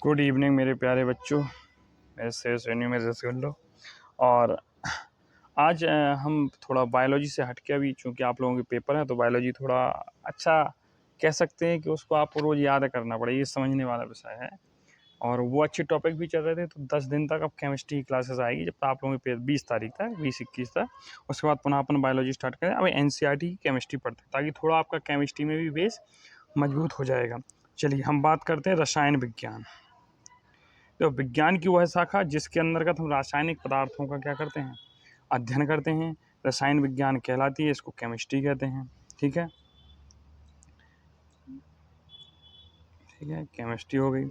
Good evening मेरे प्यारे बच्चों, मेरे से श्रेणी में रसगुल्लो। और आज हम थोड़ा बायोलॉजी से हट के, अभी चूँकि आप लोगों के पेपर हैं तो बायोलॉजी थोड़ा अच्छा कह सकते हैं कि उसको आपको रोज़ याद करना पड़े, ये समझने वाला विषय है। और वो अच्छे टॉपिक भी चल रहे थे। तो 10 दिन तक अब केमिस्ट्री की क्लासेस आएगी, जब तक आप लोगों के 20 तारीख तक 20-21 तक। उसके बाद पुनः अपन बायोलॉजी स्टार्ट करें। अब NCERT की केमिस्ट्री पढ़ते हैं ताकि थोड़ा आपका केमिस्ट्री में भी बेस मजबूत हो जाएगा। चलिए हम बात करते हैं रसायन विज्ञान। तो विज्ञान की वह शाखा जिसके अंतर्गत हम रासायनिक पदार्थों का क्या करते हैं, अध्ययन करते हैं, रसायन विज्ञान कहलाती है, इसको केमिस्ट्री कहते हैं। ठीक है, केमिस्ट्री हो गई।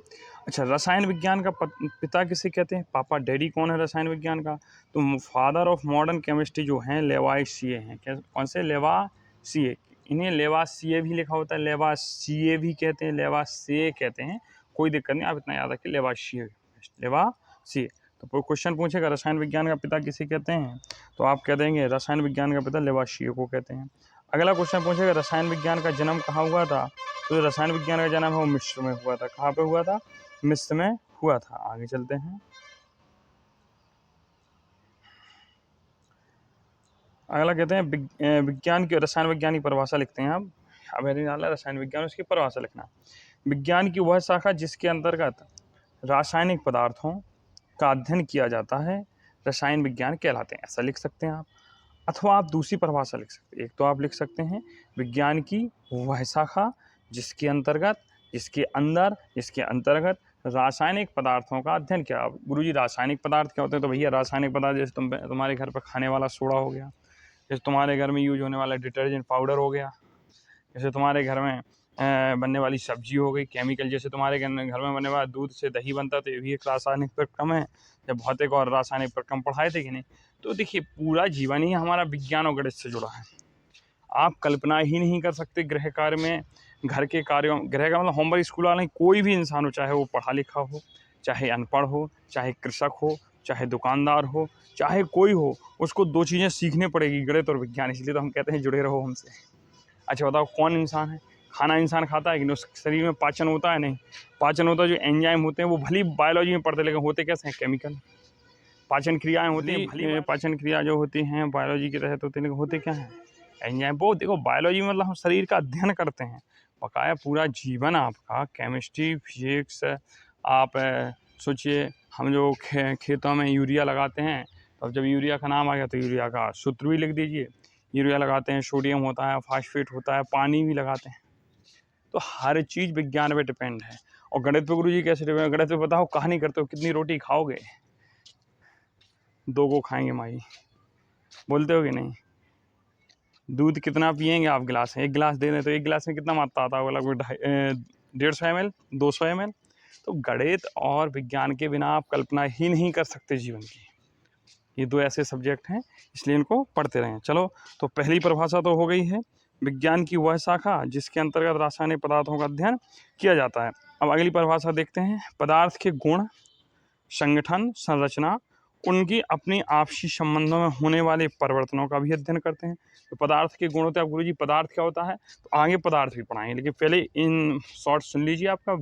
अच्छा, रसायन विज्ञान का पिता किसे कहते हैं, पापा डैडी कौन है रसायन विज्ञान का? तो फादर ऑफ मॉडर्न केमिस्ट्री जो हैं लेवाइसिए हैं। कौन से? लेवासिए। इन्हें लेवासिए भी लिखा होता है, लेवासिए भी कहते हैं, लेवासिए कहते हैं, कोई दिक्कत नहीं, आप इतना याद रखिए, लेवासिए, लेवासिए। तो कोई क्वेश्चन पूछेगा रसायन विज्ञान का पिता किसे कहते हैं, तो आप कह देंगे रसायन विज्ञान का पिता लेवासिए को कहते हैं। अगला क्वेश्चन पूछेगा रसायन विज्ञान का जन्म कहाँ हुआ था, तो रसायन विज्ञान का जन्म है वो मिस्र में हुआ था। कहाँ पे हुआ था? मिस्र में हुआ था। आगे चलते हैं। अगला कहते हैं विज्ञान की रसायन विज्ञान की परिभाषा लिखते हैं आप। अब मेरी नाला रसायन विज्ञान, उसकी परिभाषा लिखना। विज्ञान की वह शाखा जिसके अंतर्गत रासायनिक पदार्थों का अध्ययन किया जाता है रसायन विज्ञान कहलाते हैं, ऐसा लिख सकते हैं आप। अथवा आप दूसरी परिभाषा लिख सकते हैं। एक तो आप लिख सकते हैं विज्ञान की वह शाखा जिसके अंतर्गत, जिसके अंतर्गत रासायनिक पदार्थों का अध्ययन किया। गुरुजी रासायनिक पदार्थ क्या होते हैं? तो भैया रासायनिक पदार्थ जैसे तुम्हारे घर पर खाने वाला सोडा हो गया, जैसे तुम्हारे घर में यूज होने वाला डिटर्जेंट पाउडर हो गया, जैसे तुम्हारे घर में बनने वाली सब्जी हो गई, केमिकल, जैसे तुम्हारे घर में बनने वाला दूध से दही बनता है, तो ये भी एक रासायनिक प्रक्रम है। जब भौतिक और रासायनिक प्रक्रम पढ़ाए थे कि नहीं? तो देखिए पूरा जीवन ही हमारा विज्ञान और गणित से जुड़ा है। आप कल्पना ही नहीं कर सकते गृह कार्य में, घर के कार्यों, गृह का मतलब होमवर्क, स्कूल वाले, कोई भी इंसान हो, चाहे वो पढ़ा लिखा हो, चाहे अनपढ़ हो, चाहे कृषक हो, चाहे दुकानदार हो, चाहे कोई हो, उसको दो चीज़ें सीखने पड़ेगी, गणित और विज्ञान। इसलिए तो हम कहते हैं जुड़े रहो हमसे। अच्छा बताओ, कौन इंसान है? खाना इंसान खाता है कि नहीं? उस शरीर में पाचन होता है? नहीं, पाचन होता है। जो एंजाइम होते हैं वो भली बायोलॉजी में पढ़ते, लेकिन होते कैसे हैं? केमिकल। पाचन क्रियाएं होती हैं, भली पाचन क्रिया जो होती हैं बायोलॉजी के तहत होती हैं, लेकिन होते क्या हैं? एंजाइम। वो देखो बायोलॉजी में मतलब हम शरीर का अध्ययन करते हैं, बकाया पूरा जीवन आपका केमिस्ट्री, फिजिक्स। आप सोचिए, हम जो खेतों में यूरिया लगाते हैं, तो अब जब यूरिया का नाम आ गया तो यूरिया का सूत्र भी लिख दीजिए। यूरिया लगाते हैं, सोडियम होता है, फास्फेट होता है, पानी भी लगाते हैं। तो हर चीज़ विज्ञान पे डिपेंड है। और गणित पे गुरुजी कैसे डिपेंड? गणित पे बताओ, कहानी करते हो, कितनी रोटी खाओगे? 2 को खाएंगे माई, बोलते हो कि नहीं? दूध कितना पियेंगे आप? गिलास, 1 गिलास दे दें तो 1 गिलास में कितना मात्रा आता होगा? लगभग 150 ml, 200 ml। तो गणित और विज्ञान के बिना आप कल्पना ही नहीं कर सकते जीवन की। ये 2 ऐसे सब्जेक्ट हैं, इसलिए इनको पढ़ते रहें। चलो, तो पहली परिभाषा तो हो गई है, विज्ञान की वह शाखा जिसके अंतर्गत रासायनिक पदार्थों का अध्ययन किया जाता है। अब अगली परिभाषा देखते हैं। पदार्थ के गुण, संगठन, संरचना, उनकी अपनी आपसी संबंधों में होने वाले परिवर्तनों का भी अध्ययन करते हैं। तो पदार्थ के गुण होते हैं। अब गुरुजी पदार्थ क्या होता है तो आगे पदार्थ भी पढ़ाएंगे, लेकिन पहले इन शॉर्ट सुन लीजिए, आपका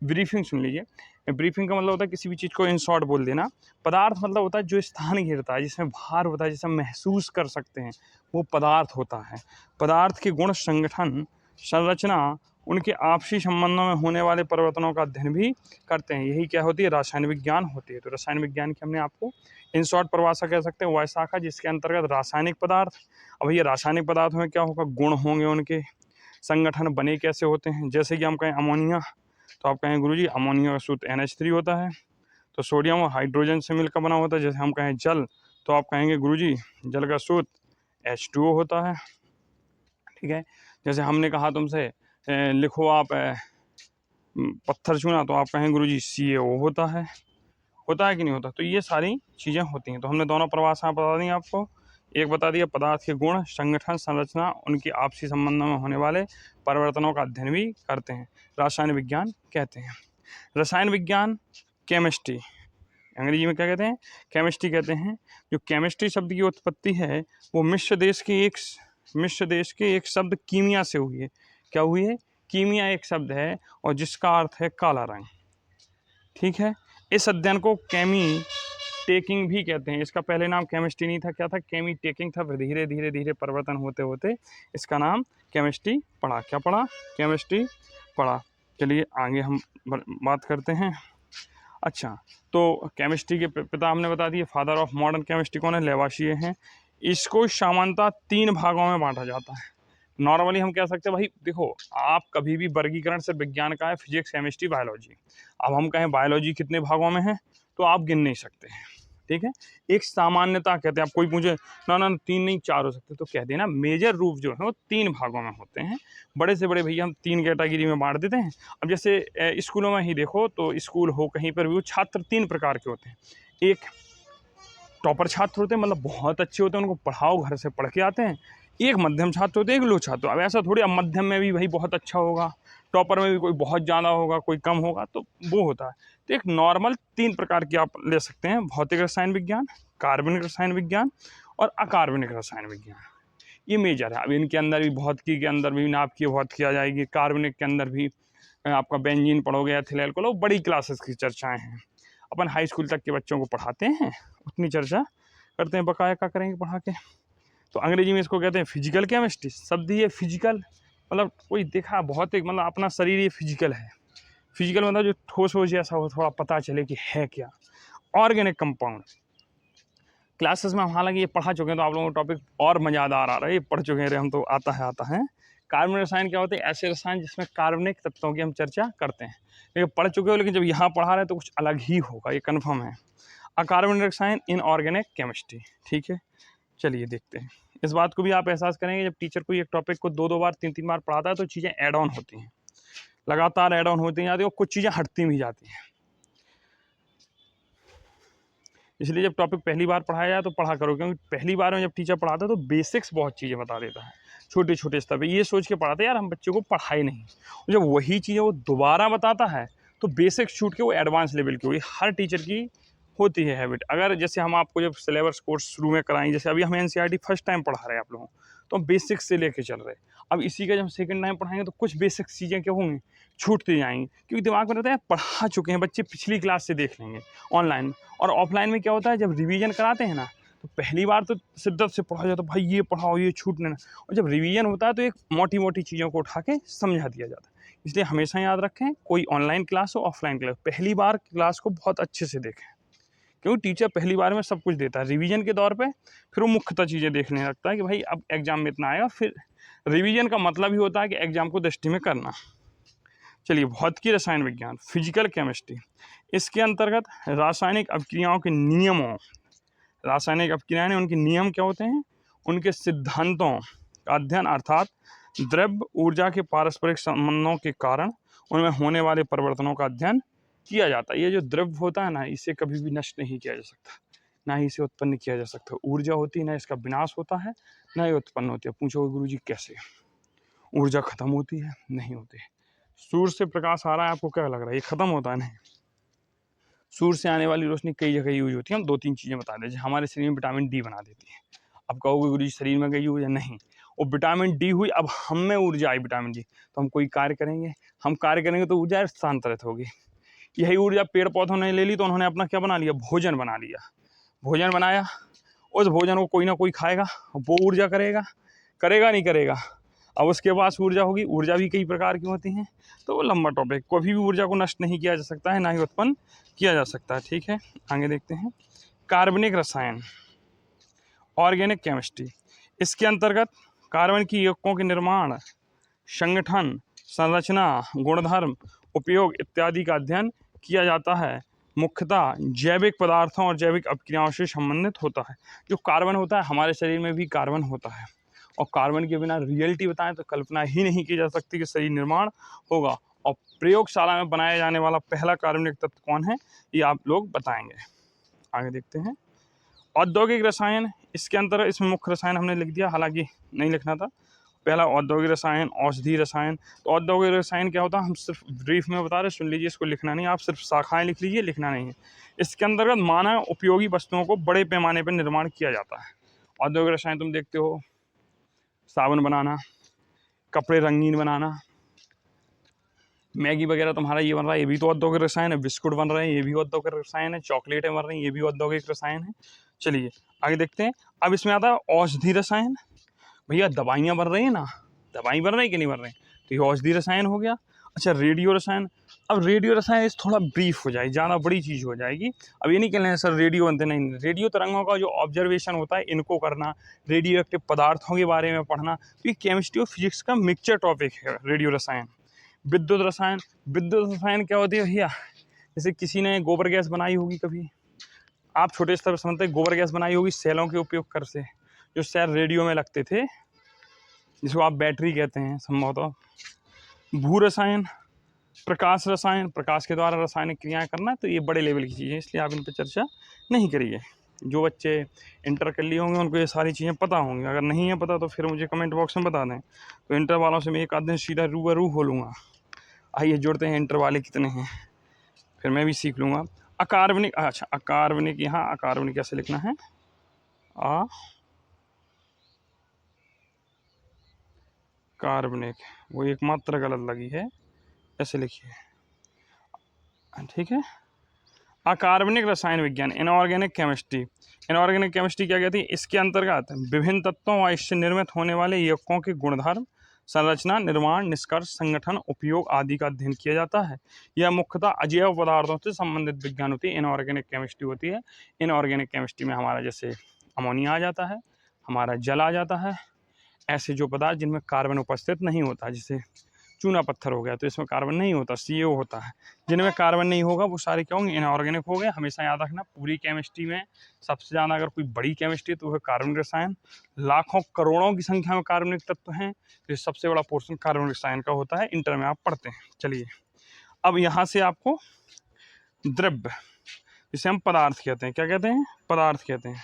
ब्रीफिंग सुन लीजिए। ब्रीफिंग का मतलब होता है किसी भी चीज़ को इन शॉर्ट बोल देना। पदार्थ मतलब होता है जो स्थान घेरता है, जिसमें भार होता है, जिसे हम महसूस कर सकते हैं, वो पदार्थ होता है। पदार्थ के गुण, संगठन, संरचना, उनके आपसी संबंधों में होने वाले परिवर्तनों का अध्ययन भी करते हैं। यही क्या होती है? रसायन विज्ञान होती है। तो रसायन विज्ञान की हमने आपको इन शॉर्ट परिभाषा कह सकते हैं, वह शाखा जिसके अंतर्गत रासायनिक पदार्थ। अब ये रासायनिक पदार्थ में क्या होगा? गुण होंगे उनके, संगठन बने कैसे होते हैं। जैसे कि हम कहें अमोनिया, तो आप कहें गुरुजी अमोनिया का सूत्र NH3 होता है। तो सोडियम और हाइड्रोजन से मिलकर बना होता है। जैसे हम कहें जल, तो आप कहेंगे गुरुजी जल का सूत्र H2O होता है। ठीक है, जैसे हमने कहा तुमसे लिखो आप पत्थर चूना, तो आप कहें गुरुजी CaO होता है कि नहीं होता? तो ये सारी चीज़ें होती हैं। तो हमने दोनों परिभाषाएं बता दी आपको। एक बता दिया पदार्थ के गुण, संगठन, संरचना, उनकी आपसी संबंधों में होने वाले परिवर्तनों का अध्ययन भी करते हैं, रासायन विज्ञान कहते हैं। रसायन विज्ञान, केमिस्ट्री, अंग्रेजी में क्या कहते हैं? केमिस्ट्री कहते हैं। जो केमिस्ट्री शब्द की उत्पत्ति है वो मिस्र देश के एक शब्द कीमिया से हुई है। क्या हुई है? कीमिया एक शब्द है और जिसका अर्थ है काला रंग। ठीक है। इस अध्ययन को केमी टेकिंग भी कहते हैं। इसका पहले नाम केमिस्ट्री नहीं था, क्या था, केमी टेकिंग था। फिर धीरे धीरे धीरे परिवर्तन होते होते इसका नाम केमिस्ट्री पड़ा। क्या पड़ा? केमिस्ट्री पड़ा। चलिए आगे हम बात करते हैं। अच्छा, तो केमिस्ट्री के पिता हमने बता दिए, फादर ऑफ मॉडर्न केमिस्ट्री कौन है? लेवाशिये हैं। इसको सामान्यतः 3 भागों में बांटा जाता है। नॉर्मली हम कह सकते हैं भाई देखो, आप कभी भी वर्गीकरण से विज्ञान का है, फिजिक्स, केमिस्ट्री, बायोलॉजी। अब हम कहें बायोलॉजी कितने भागों में है, तो आप गिन नहीं सकते हैं। ठीक है, एक सामान्यता कहते हैं। आप कोई पूछे ना ना 3 नहीं 4 हो सकते, तो कह देना मेजर रूप जो है वो 3 भागों में होते हैं। बड़े से बड़े भैया हम 3 कैटेगरी में बांट देते हैं। अब जैसे स्कूलों में ही देखो, तो स्कूल हो कहीं पर भी, वो छात्र 3 प्रकार के होते हैं। एक टॉपर छात्र होते हैं, मतलब बहुत अच्छे होते हैं, उनको पढ़ाओ, घर से पढ़ के आते हैं। एक मध्यम छात्र होते हैं, एक लो छात्र। अब ऐसा थोड़ी, अब मध्यम में भी भाई बहुत अच्छा होगा, टॉपर में भी कोई बहुत ज़्यादा होगा, कोई कम होगा, तो वो होता है। तो एक नॉर्मल 3 प्रकार की आप ले सकते हैं: भौतिक रसायन विज्ञान, कार्बनिक रसायन विज्ञान और अकार्बनिक रसायन विज्ञान। ये मेजर है। अब इनके अंदर भी भौतिकी के अंदर भी नाभिकीय भौतिकी आ जाएगी, कार्बनिक के अंदर भी आपका बेंजीन पढ़ोगे, एथिल अल्कोहल, बड़ी क्लासेस की चर्चाएँ हैं। अपन हाई स्कूल तक के बच्चों को पढ़ाते हैं, उतनी चर्चा करते हैं, बकाया क्या करेंगे पढ़ा के। तो अंग्रेजी में इसको कहते हैं फिजिकल केमिस्ट्री। शब्द ये फिजिकल मतलब कोई देखा भौतिक, मतलब अपना शरीर ये फिजिकल है। फिजिकल मतलब जो ठोस हो जैसा हो, थोड़ा पता चले कि है क्या। ऑर्गेनिक कंपाउंड क्लासेस में हम हालांकि ये पढ़ा चुके हैं, तो आप लोगों को टॉपिक और मज़ेदार आ रहा है, ये पढ़ चुके हैं हम तो, आता है। कार्बनिक रसायन क्या होते हैं? ऐसे रसायन जिसमें कार्बनिक तत्वों की हम चर्चा करते हैं। लेकिन पढ़ चुके हो, लेकिन जब यहाँ पढ़ा रहे हैं तो कुछ अलग ही होगा, ये कन्फर्म है। अकार्बनिक रसायन इनऑर्गेनिक केमिस्ट्री। ठीक है, चलिए देखते हैं। इस बात को भी आप एहसास करेंगे, जब टीचर को एक टॉपिक को 2-2 बार 3-3 बार पढ़ाता है, तो चीज़ें ऐड ऑन होती हैं, लगातार ऐड ऑन होती जाती है, और कुछ चीज़ें हटती भी जाती हैं। इसलिए जब टॉपिक पहली बार पढ़ाया जाए तो पढ़ा करो, क्योंकि पहली बार में जब टीचर पढ़ाता है तो बेसिक्स बहुत चीज़ें बता देता है, छोटे छोटे स्तर पे। ये सोच के पढ़ाते हैं यार हम बच्चों को पढ़ाई नहीं, और जब वही चीज़ें वो दोबारा बताता है तो बेसिक्स छूट के वो एडवांस लेवल की हुई। हर टीचर की होती है हैबिट। अगर जैसे हम आपको जब सिलेबस कोर्स शुरू में कराएंगे, जैसे अभी हम एनसीईआरटी फर्स्ट टाइम पढ़ा रहे हैं आप लोगों, तो हम बेसिक्स से लेके चल रहे हैं। अब इसी का जब सेकंड टाइम पढ़ाएंगे तो कुछ बेसिक्स चीज़ें क्या होंगी, छूटती जाएंगी, क्योंकि दिमाग में रहता है पढ़ा चुके हैं बच्चे, पिछली क्लास से देख लेंगे ऑनलाइन में। और ऑफलाइन में क्या होता है, जब रिवीजन कराते हैं ना, तो पहली बार तो शिद्दत से पढ़ा जाता है, भाई ये पढ़ाओ, ये छूटने ना। और जब रिवीजन होता है तो एक मोटी मोटी चीज़ों को उठा के समझा दिया जाता है। इसलिए हमेशा याद रखें, कोई ऑनलाइन क्लास हो, ऑफलाइन क्लास, पहली बार क्लास को बहुत अच्छे से देखें, क्योंकि टीचर पहली बार में सब कुछ देता है। रिवीजन के दौर पे फिर वो मुख्यतः चीज़ें देखने लगता है कि भाई अब एग्जाम में इतना आएगा। फिर रिवीजन का मतलब ही होता है कि एग्जाम को दृष्टि में करना। चलिए, भौतिकी रसायन विज्ञान, फिजिकल केमिस्ट्री, इसके अंतर्गत रासायनिक अभिक्रियाओं के नियमों, रासायनिक अभिक्रियाएं उनके नियम क्या होते हैं, उनके सिद्धांतों का अध्ययन, अर्थात द्रव्य ऊर्जा के पारस्परिक संबंधों के कारण उनमें होने वाले परिवर्तनों का अध्ययन किया जाता है। ये जो द्रव्य होता है ना, इसे कभी भी नष्ट नहीं किया जा सकता, ना ही इसे उत्पन्न किया जा सकता। ऊर्जा होती है ना, इसका विनाश होता है, ना ही उत्पन्न होती है। पूछोगे गुरुजी कैसे? ऊर्जा खत्म होती है? नहीं होती। सूर्य से प्रकाश आ रहा है, आपको क्या लग रहा है ये खत्म होता है? नहीं। सूर्य से आने वाली रोशनी कई जगह यूज होती है। हम 2-3 चीज़ें बता दें, हमारे शरीर में विटामिन डी बना देती है। अब कहोगे गुरुजी शरीर में गई ऊर्जा? नहीं, वो विटामिन डी हुई, अब हम में ऊर्जा आई विटामिन डी, तो हम कोई कार्य करेंगे, हम कार्य करेंगे तो ऊर्जा स्थानांतरित होगी। यही ऊर्जा पेड़ पौधों ने ले ली, तो उन्होंने अपना क्या बना लिया, भोजन बना लिया। भोजन बनाया, उस भोजन को कोई ना कोई खाएगा, वो ऊर्जा करेगा, करेगा नहीं करेगा। अब उसके पास ऊर्जा होगी। ऊर्जा भी कई प्रकार की होती हैं, तो वो लंबा टॉपिक। कभी भी ऊर्जा को नष्ट नहीं किया जा सकता है, ना ही उत्पन्न किया जा सकता है। ठीक है, आगे देखते हैं। कार्बनिक रसायन, ऑर्गेनिक केमिस्ट्री, इसके अंतर्गत कार्बन की यौगिकों के निर्माण, संगठन, संरचना, गुणधर्म, उपयोग इत्यादि का अध्ययन किया जाता है। मुख्यतः जैविक पदार्थों और जैविक अभिक्रियाओं से संबंधित होता है। जो कार्बन होता है, हमारे शरीर में भी कार्बन होता है, और कार्बन के बिना रियलिटी बताएं तो कल्पना ही नहीं की जा सकती कि शरीर निर्माण होगा। और प्रयोगशाला में बनाया जाने वाला पहला कार्बनिक तत्व कौन है, ये आप लोग बताएंगे। आगे देखते हैं। औद्योगिक रसायन, इसके अंतर्गत इसमें मुख्य रसायन हमने लिख दिया, हालांकि नहीं लिखना था। पहला औद्योगिक रसायन, औषधि रसायन। तो औद्योगिक रसायन क्या होता है, हम सिर्फ ब्रीफ में बता रहे, सुन लीजिए, इसको लिखना नहीं, आप सिर्फ शाखाएं लिख लीजिए, लिखना नहीं है। इसके अंतर्गत मानव उपयोगी वस्तुओं को बड़े पैमाने पर निर्माण किया जाता है। औद्योगिक रसायन तुम देखते हो, साबुन बनाना, कपड़े रंगीन बनाना, मैगी वगैरह तुम्हारा ये बन रहा है, ये भी तो औद्योगिक रसायन है। बिस्कुट बन रहे हैं, ये भी औद्योगिक रसायन है। चॉकलेटें बन रही हैं, ये भी औद्योगिक रसायन है। चलिए आगे देखते हैं। अब इसमें आता है औषधि रसायन। भैया दवाइयाँ बन रही हैं ना, दवाई बन रही कि नहीं बन रही, तो ये औषधि रसायन हो गया। अच्छा रेडियो रसायन। अब रेडियो रसायन इस थोड़ा ब्रीफ हो जाएगी, ज़्यादा बड़ी चीज़ हो जाएगी। अब ये नहीं कहना है सर रेडियो बनते, नहीं, रेडियो तरंगों का जो ऑब्जर्वेशन होता है इनको करना, रेडियो एक्टिव पदार्थों के बारे में पढ़ना, तो ये केमिस्ट्री और फिजिक्स का मिक्सचर टॉपिक है रेडियो रसायन। विद्युत रसायन। विद्युत रसायन क्या होती है भैया, जैसे किसी ने गोबर गैस बनाई होगी कभी, आप छोटे स्तर पर समझते हैं, गोबर गैस बनाई होगी सेलों के उपयोग कर से, जो सेल रेडियो में लगते थे, जिसको आप बैटरी कहते हैं संभवतः। भू रसायन, प्रकाश रसायन, प्रकाश के द्वारा रासायनिक क्रियाएं करना, तो ये बड़े लेवल की चीज़ें, इसलिए आप इन पर चर्चा नहीं करिए। जो बच्चे इंटर कर लिए होंगे उनको ये सारी चीज़ें पता होंगी, अगर नहीं है पता तो फिर मुझे कमेंट बॉक्स में बता दें, तो इंटर वालों से मैं एक आध दिन सीधा रूबरू हो लूँगा। आइए जोड़ते हैं इंटर वाले कितने हैं, फिर मैं भी सीख लूँगा। अकार्बनिक, अच्छा अकार्बनिक, यहाँ अकार्बनिक कैसे लिखना है, कार्बनिक, वो एक मात्रा गलत लगी है, ऐसे लिखिए, ठीक है। अकार्बनिक रसायन विज्ञान, इनऑर्गेनिक केमिस्ट्री। इनऑर्गेनिक केमिस्ट्री क्या कहती है, इसके अंतर्गत विभिन्न तत्वों व इससे निर्मित होने वाले यौगिकों के गुणधर्म, संरचना, निर्माण, निष्कर्ष, संगठन, उपयोग आदि का अध्ययन किया जाता है। यह मुख्यतः अजैव पदार्थों से संबंधित विज्ञान होती है, इनऑर्गेनिक केमिस्ट्री होती है। इनऑर्गेनिक केमिस्ट्री में हमारा जैसे अमोनिया आ जाता है, हमारा जल आ जाता है, ऐसे जो पदार्थ जिनमें कार्बन उपस्थित नहीं होता, जैसे चूना पत्थर हो गया तो इसमें कार्बन नहीं होता, CO होता है। जिनमें कार्बन नहीं होगा वो सारे क्या होंगे, इनऑर्गेनिक हो गए। हमेशा याद रखना, पूरी केमिस्ट्री में सबसे ज़्यादा अगर कोई बड़ी केमिस्ट्री तो वह कार्बनिक रसायन, लाखों करोड़ों की संख्या में कार्बनिक तत्व हैं, तो सबसे बड़ा पोर्शन कार्बनिक रसायन का होता है, इंटर में आप पढ़ते हैं। चलिए अब यहाँ से आपको द्रव्य, जिसे हम पदार्थ कहते हैं, क्या कहते हैं, पदार्थ कहते हैं,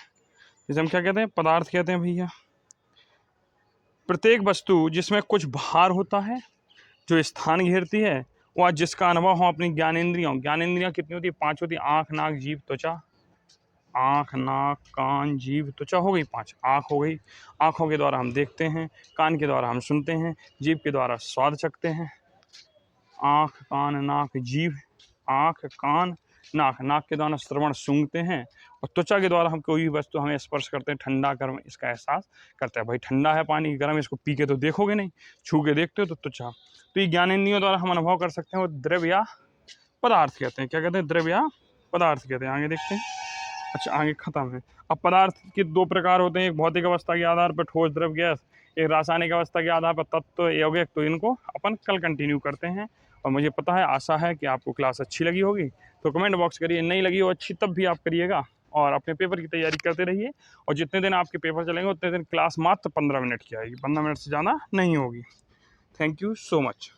जिसे हम क्या कहते हैं, पदार्थ कहते हैं भैया। प्रत्येक वस्तु जिसमें कुछ भार होता है, जो स्थान घेरती है, वह जिसका अनुभव हो अपनी ज्ञानेंद्रियों, ज्ञानेंद्रियां कितनी होती है, 5 होती है, आँख, नाक, जीभ, त्वचा। आँख, नाक, कान, जीभ, त्वचा हो गई 5। आँख हो गई, आँखों के द्वारा हम देखते हैं, कान के द्वारा हम सुनते हैं, जीभ के द्वारा स्वाद चखते हैं। आँख, कान, नाक, जीभ, आँख, कान, नाक, नाक के द्वारा श्रवण सूंघते हैं, और त्वचा के द्वारा हम कोई भी वस्तु हमें स्पर्श करते हैं, ठंडा गर्म इसका एहसास करते हैं। भाई ठंडा है पानी, गर्म, इसको पी के तो देखोगे नहीं, छू के देखते हो तो त्वचा। तो ये ज्ञानेंद्रियों द्वारा हम अनुभव कर सकते हैं, वो द्रव्य या पदार्थ कहते हैं। क्या कहते हैं, द्रव्य या पदार्थ कहते हैं। आगे देखते हैं। अच्छा आगे खत्म है। अब पदार्थ के 2 प्रकार होते हैं, एक भौतिक अवस्था के आधार पर ठोस, द्रव, गैस, एक रासायनिक अवस्था के आधार पर तत्व, यौगिक। तो इनको अपन कल कंटिन्यू करते हैं। और मुझे पता है, आशा है कि आपको क्लास अच्छी लगी होगी, तो कमेंट बॉक्स करिए, नहीं लगी हो अच्छी तब भी आप करिएगा, और अपने पेपर की तैयारी करते रहिए। और जितने दिन आपके पेपर चलेंगे उतने दिन क्लास मात्र 15 मिनट की आएगी, 15 मिनट से ज़्यादा नहीं होगी। Thank you so much.